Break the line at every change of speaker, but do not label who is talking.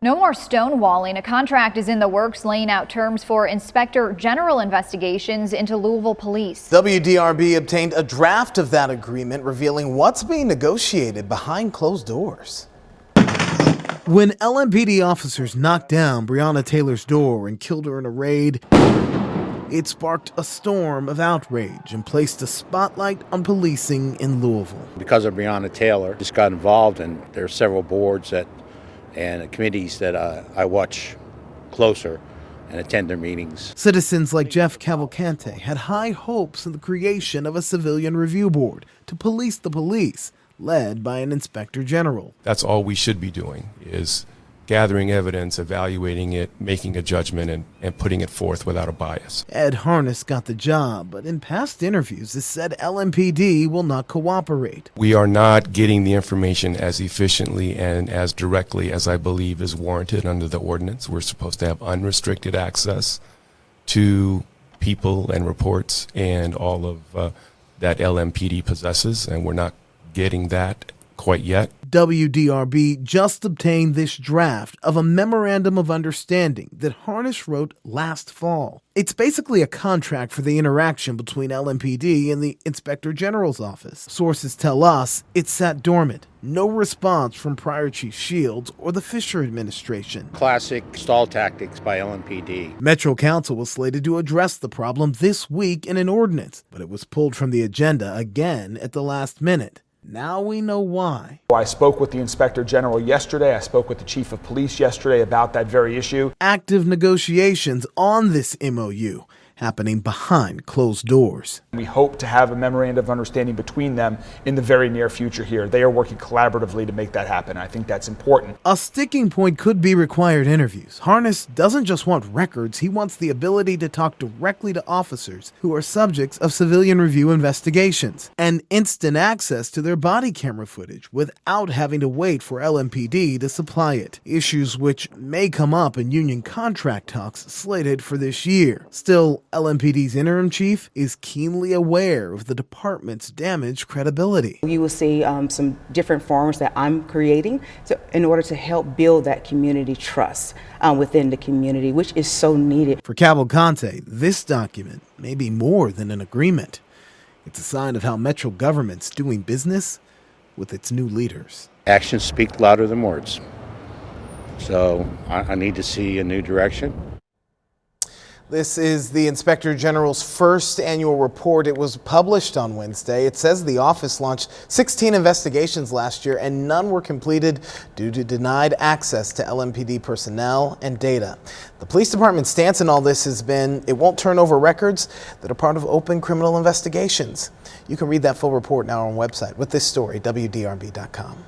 No more stonewalling. A contract is in the works laying out terms for Inspector General investigations into Louisville police.
WDRB obtained a draft of that agreement revealing what's being negotiated behind closed doors. When LMPD officers knocked down Breonna Taylor's door and killed her in a raid, it sparked a storm of outrage and placed a spotlight on policing in Louisville.
Because of Breonna Taylor, just got involved, and there are several boards and committees that I watch closer and attend their meetings.
Citizens like Jeff Cavalcante had high hopes in the creation of a civilian review board to police the police, led by an inspector general.
That's all we should be doing, is gathering evidence, evaluating it, making a judgment, and putting it forth without a bias.
Ed Harness got the job, but in past interviews has said LMPD will not cooperate.
We are not getting the information as efficiently and as directly as I believe is warranted under the ordinance. We're supposed to have unrestricted access to people and reports and all of that LMPD possesses, and we're not getting that quite yet.
WDRB just obtained this draft of a memorandum of understanding that Harness wrote last fall. It's basically a contract for the interaction between LMPD and the Inspector General's office. Sources tell us it sat dormant. No response from prior Chief Shields or the Fisher administration.
Classic stall tactics by LMPD.
Metro Council was slated to address the problem this week in an ordinance, but it was pulled from the agenda again at the last minute. Now we know why.
I spoke with the Inspector General yesterday. I spoke with the Chief of Police yesterday about that very issue.
Active negotiations on this MOU happening behind closed doors.
We hope to have a memorandum of understanding between them in the very near future here. They are working collaboratively to make that happen. I think that's important.
A sticking point could be required interviews. Harness doesn't just want records, he wants the ability to talk directly to officers who are subjects of civilian review investigations and instant access to their body camera footage without having to wait for LMPD to supply it. Issues which may come up in union contract talks slated for this year. Still, LMPD's interim chief is keenly aware of the department's damaged credibility.
You will see some different forms that I'm creating in order to help build that community trust within the community, which is so needed.
For Cavalcante, this document may be more than an agreement. It's a sign of how Metro government's doing business with its new leaders.
Actions speak louder than words. So I need to see a new direction.
This is the Inspector General's first annual report. It was published on Wednesday. It says the office launched 16 investigations last year and none were completed due to denied access to LMPD personnel and data. The police department's stance in all this has been it won't turn over records that are part of open criminal investigations. You can read that full report now on our website with this story, WDRB.com.